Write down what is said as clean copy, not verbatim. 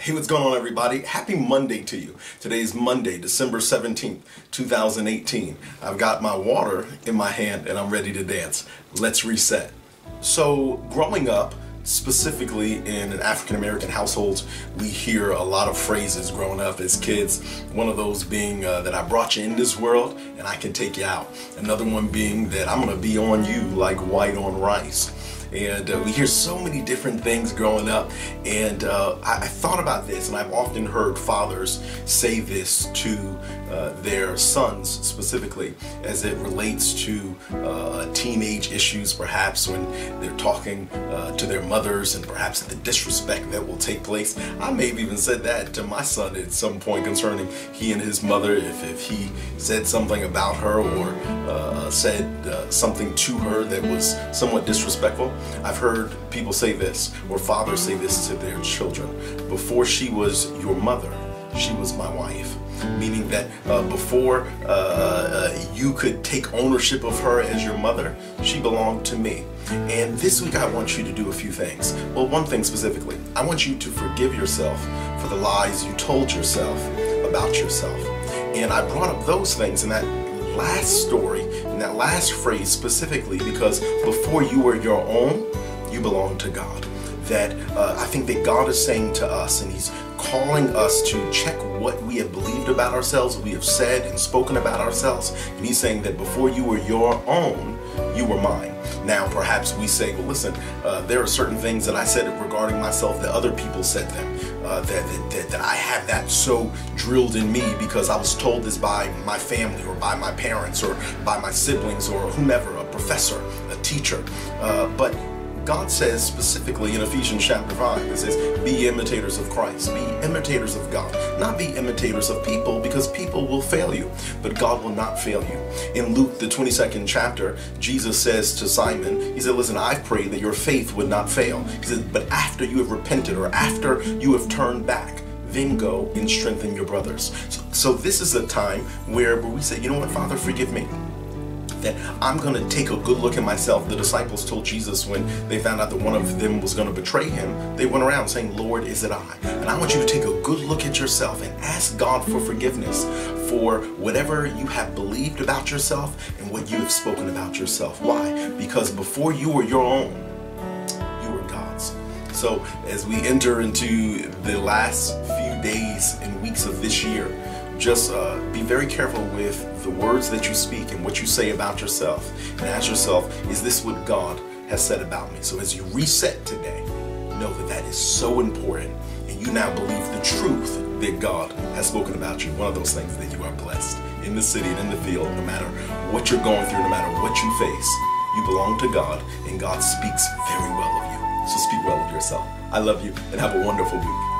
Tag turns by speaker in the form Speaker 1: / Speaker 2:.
Speaker 1: Hey, what's going on, everybody? Happy Monday to you. Today is Monday, December 17th, 2018. I've got my water in my hand and I'm ready to dance. Let's reset. So, growing up, specifically in an African-American households, we hear a lot of phrases growing up as kids. One of those being that I brought you in this world and I can take you out. Another one being that I'm gonna be on you like white on rice. And we hear so many different things growing up, and I thought about this, and I've often heard fathers say this to their sons specifically as it relates to teenage issues, perhaps when they're talking to their mothers and perhaps the disrespect that will take place. I may have even said that to my son at some point concerning he and his mother, if he said something about her or said something to her that was somewhat disrespectful. I've heard people say this, or fathers say this to their children: before she was your mother, she was my wife. Meaning that before you could take ownership of her as your mother, she belonged to me. And this week I want you to do a few things. Well, one thing specifically, I want you to forgive yourself for the lies you told yourself about yourself. And I brought up those things in that last story, in that last phrase specifically, because before you were your own, you belong to God. That I think that God is saying to us, and He's calling us to check what we have believed about ourselves, what we have said and spoken about ourselves. And He's saying that before you were your own, you were mine. Now, perhaps we say, well, listen, there are certain things that I said regarding myself that other people said them. That I have that so drilled in me because I was told this by my family or by my parents or by my siblings or whomever, a professor, a teacher. But God says specifically in Ephesians chapter 5, it says, be imitators of Christ, be imitators of God, not be imitators of people, because people will fail you, but God will not fail you. In Luke, the 22nd chapter, Jesus says to Simon, He said, listen, I've prayed that your faith would not fail. He said, but after you have repented or after you have turned back, then go and strengthen your brothers. So this is a time where we say, you know what, Father, forgive me. That I'm going to take a good look at myself. The disciples told Jesus when they found out that one of them was going to betray Him, they went around saying, Lord, is it I? And I want you to take a good look at yourself and ask God for forgiveness for whatever you have believed about yourself and what you have spoken about yourself. Why? Because before you were your own, you were God's. So as we enter into the last few days and weeks of this year, just be very careful with the words that you speak and what you say about yourself, and ask yourself, is this what God has said about me? So as you reset today, know that that is so important, and you now believe the truth that God has spoken about you. One of those things that you are blessed in the city and in the field. No matter what you're going through, no matter what you face, you belong to God, and God speaks very well of you. So speak well of yourself. I love you, and have a wonderful week.